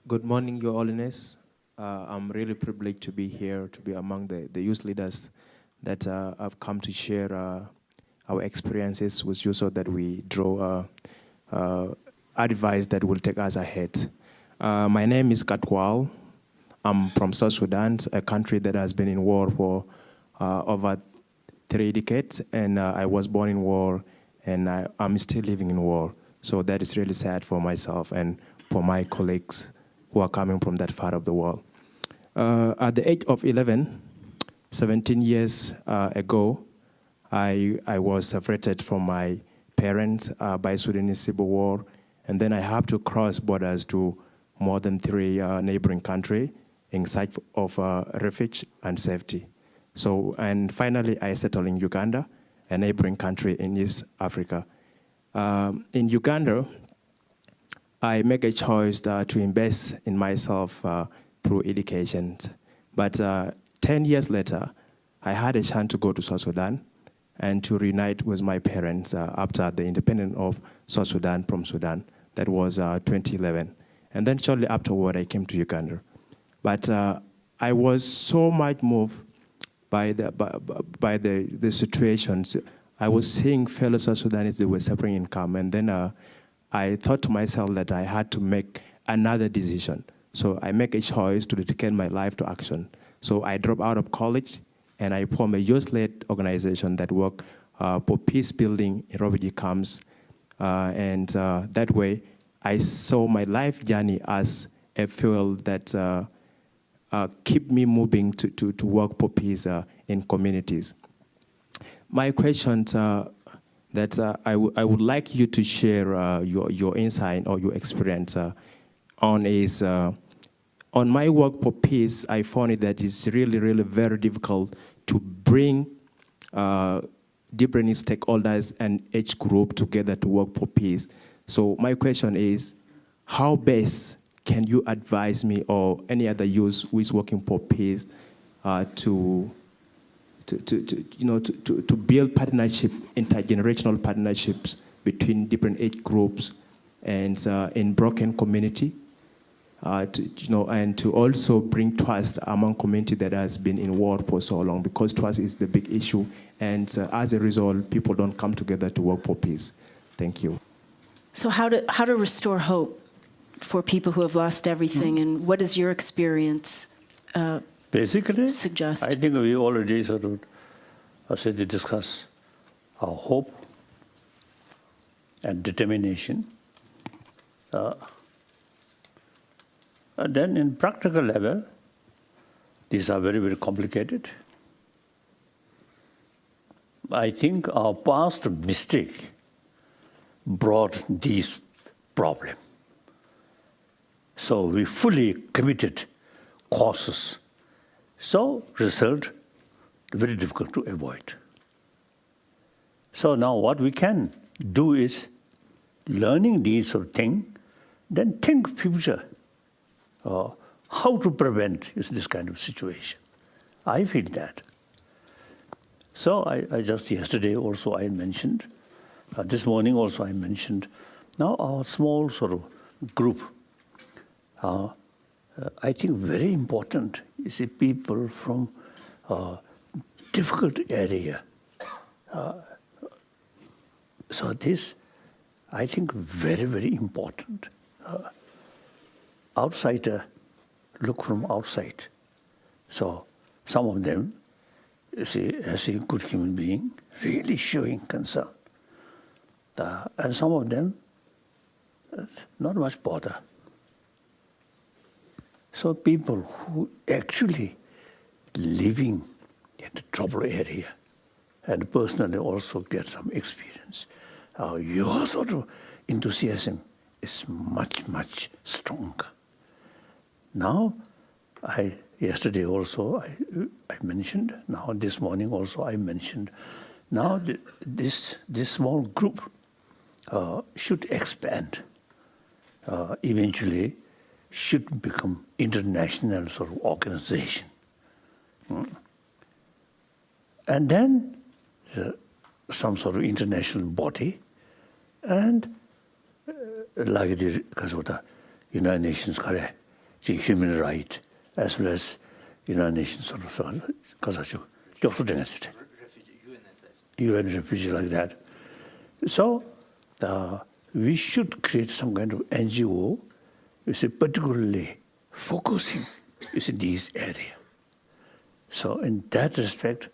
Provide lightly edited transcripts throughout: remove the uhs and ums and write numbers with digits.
Good morning, Your Holiness. I'm really privileged to be here, to be among the youth leaders that have come to share our experiences with you so that we draw advice that will take us ahead. My name is Gatwal. I'm from South Sudan, a country that has been in war for over 3 decades, and I was born in war, and I'm still living in war. So that is really sad for myself and for my colleagues who are coming from that part of the world. At the age of 11, 17 years ago, I was separated from my parents by Sudanese civil war, and then I had to cross borders to more than 3 neighboring countries in search of refuge and safety. So, and finally, I settled in Uganda, a neighboring country in East Africa. In Uganda, I make a choice to invest in myself through education. But 10 years later, I had a chance to go to South Sudan and to reunite with my parents after the independence of South Sudan from Sudan. That was 2011. And then shortly afterward, I came to Uganda. But I was so much moved by the situations. I was seeing fellow South Sudanese that were suffering in camp, and then I thought to myself that I had to make another decision. So I make a choice to dedicate my life to action. So I dropped out of college, and I formed a youth-led organization that worked for peace building in refugee camps. And that way, I saw my life journey as a fuel that keep me moving to work for peace in communities. My question that I would like you to share your insight or your experience on is, on my work for peace, I found it that it's really, really very difficult to bring different stakeholders and each group together to work for peace. So my question is, how best can you advise me or any other youth who is working for peace to build partnership, intergenerational partnerships between different age groups and in broken community, and to also bring trust among community that has been in war for so long, because trust is the big issue, and as a result, people don't come together to work for peace. Thank you. So how to restore hope for people who have lost everything, and what is your experience Basically, suggest? I think we already sort of discuss our hope and determination. And then in practical level, these are very, very complicated. I think our past mistake brought these problems. So we fully committed causes. So result, very difficult to avoid. So now what we can do is learning these sort of things, then think future. How to prevent this kind of situation. I feel that. So I just yesterday also I mentioned, this morning also I mentioned, now our small sort of group, I think very important is the people from difficult area. So this, I think, very, very important. Outsider look from outside. So some of them, see, as a good human being, really showing concern. And some of them, not much bother. So people who actually living in the troubled area and personally also get some experience, your sort of enthusiasm is much, much stronger. Now, yesterday also I mentioned, now this morning also I mentioned, now this small group should expand, eventually should become international sort of organization. And then some sort of international body, and like the United Nations, the human right as well as United Nations sort of UN refugee like that. So we should create some kind of NGO, particularly focusing these areas. So in that respect,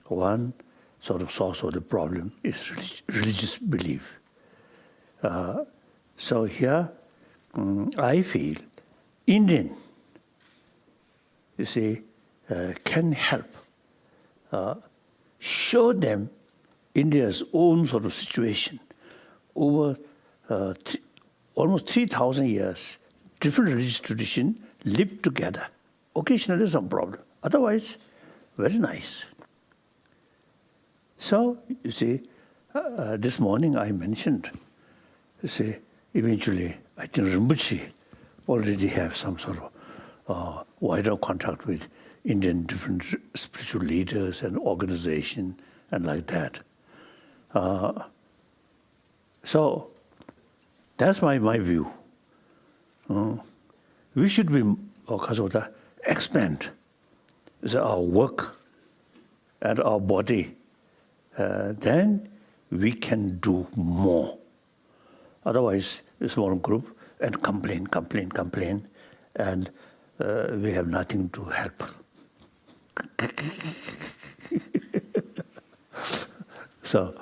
one sort of source of the problem is religious belief. So here, I feel Indian, can help show them India's own sort of situation. Over almost 3,000 years, different religious traditions live together. Occasionally some problem. Otherwise, very nice. So, this morning I mentioned, eventually, I think Rinpoche already have some sort of wider contact with Indian different spiritual leaders and organization and like that. So, that's my view. We should be expand our work and our body. Then we can do more. Otherwise, a small group and complain, and we have nothing to help. So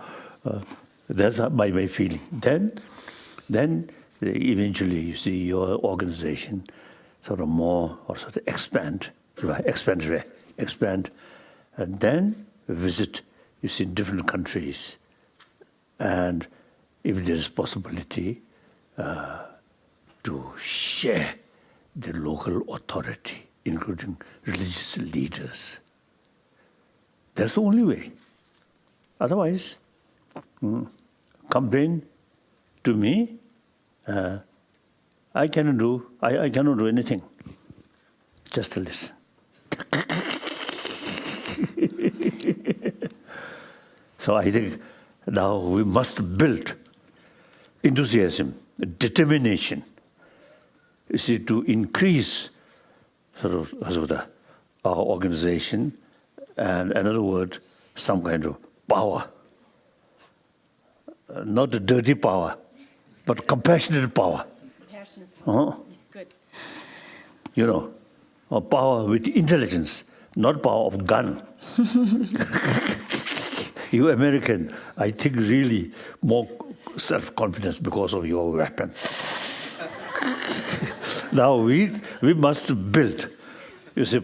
that's my feeling. Then eventually, your organization sort of more or sort of expand, and then visit. Different countries, and if there is possibility to share the local authority, including religious leaders. That's the only way. Otherwise, complain to me. I cannot do anything. Just to listen. So I think now we must build enthusiasm, determination, to increase sort of our organization, and another word, some kind of power. Not the dirty power, but compassionate power. Compassionate power. Good. A power with intelligence, not power of gun. You American, I think really more self-confidence because of your weapon. Now we must build,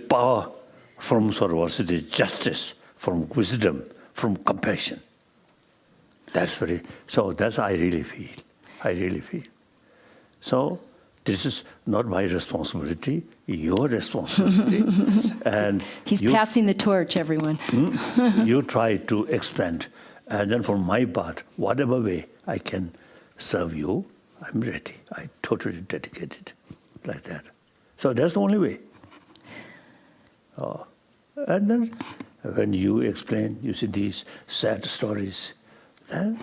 power from sort of justice, from wisdom, from compassion. That's I really feel. So this is not my responsibility, your responsibility. And he's passing the torch, everyone. You try to expand. And then for my part, whatever way I can serve you, I'm ready. I totally dedicated like that. So that's the only way. And then when you explain, these sad stories, then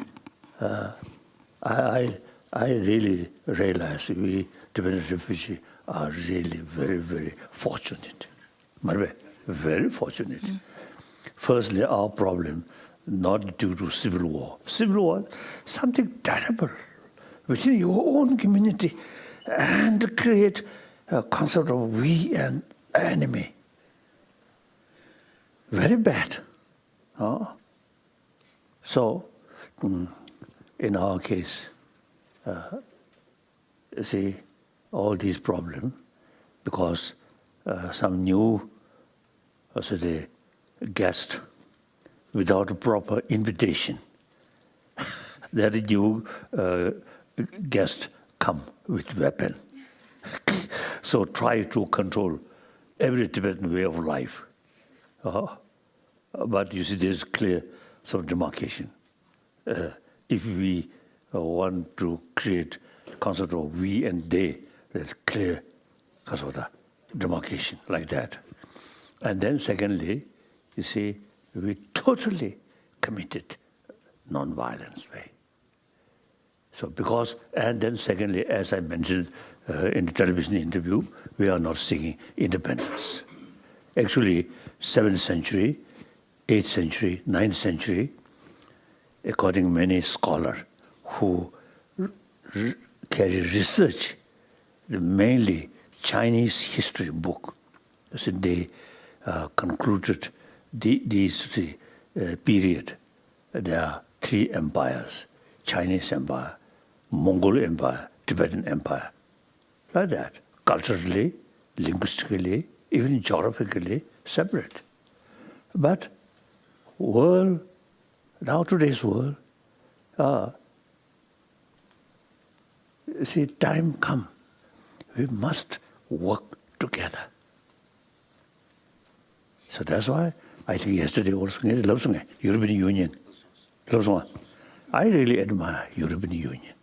I really realize we, Tibetan refugees, are really very, very fortunate. Very fortunate. Firstly, our problem, not due to civil war. Civil war, something terrible within your own community, and create a concept of we and enemy. Very bad. So, in our case, all these problems, because some new the guest without a proper invitation, that new guest come with weapon. So try to control every Tibetan way of life. But there's clear sort of demarcation. If we want to create concept of we and they, there's clear sort of demarcation like that. And then secondly, we totally committed non-violence way. So and then secondly, as I mentioned in the television interview, we are not seeking independence. Actually, 7th century, 8th century, 9th century, according to many scholars who carry research, mainly Chinese history book, so they concluded these period. There are 3 empires: Chinese Empire, Mongol Empire, Tibetan Empire. Like that, culturally, linguistically, even geographically separate. But world, now today's world, see, time come. We must work together. So that's why I think yesterday also, European Union. I really admire European Union.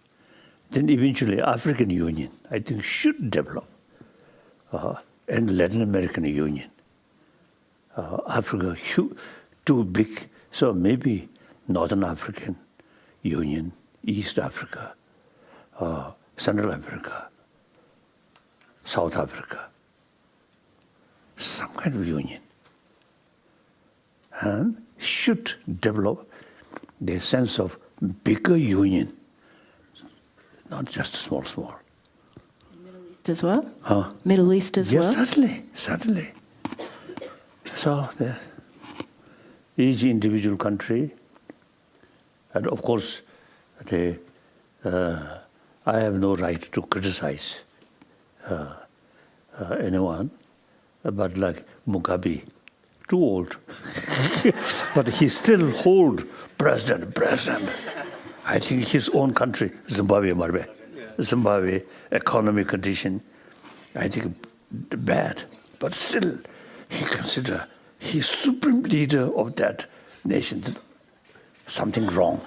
Then eventually African Union, I think, should develop. And Latin American Union. Africa, too big, so maybe Northern African Union, East Africa, Central Africa, South Africa, some kind of union. And should develop the sense of bigger union, not just small. Middle East as well? Huh? Middle East as well? Yes, certainly. So each individual country, and of course, I have no right to criticize anyone, but like Mugabe, too old, but he still hold president. I think his own country, Zimbabwe economic condition, I think bad, but still he consider he's supreme leader of that nation. Something wrong,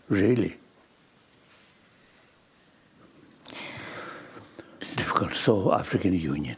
really. Difficult. So African Union.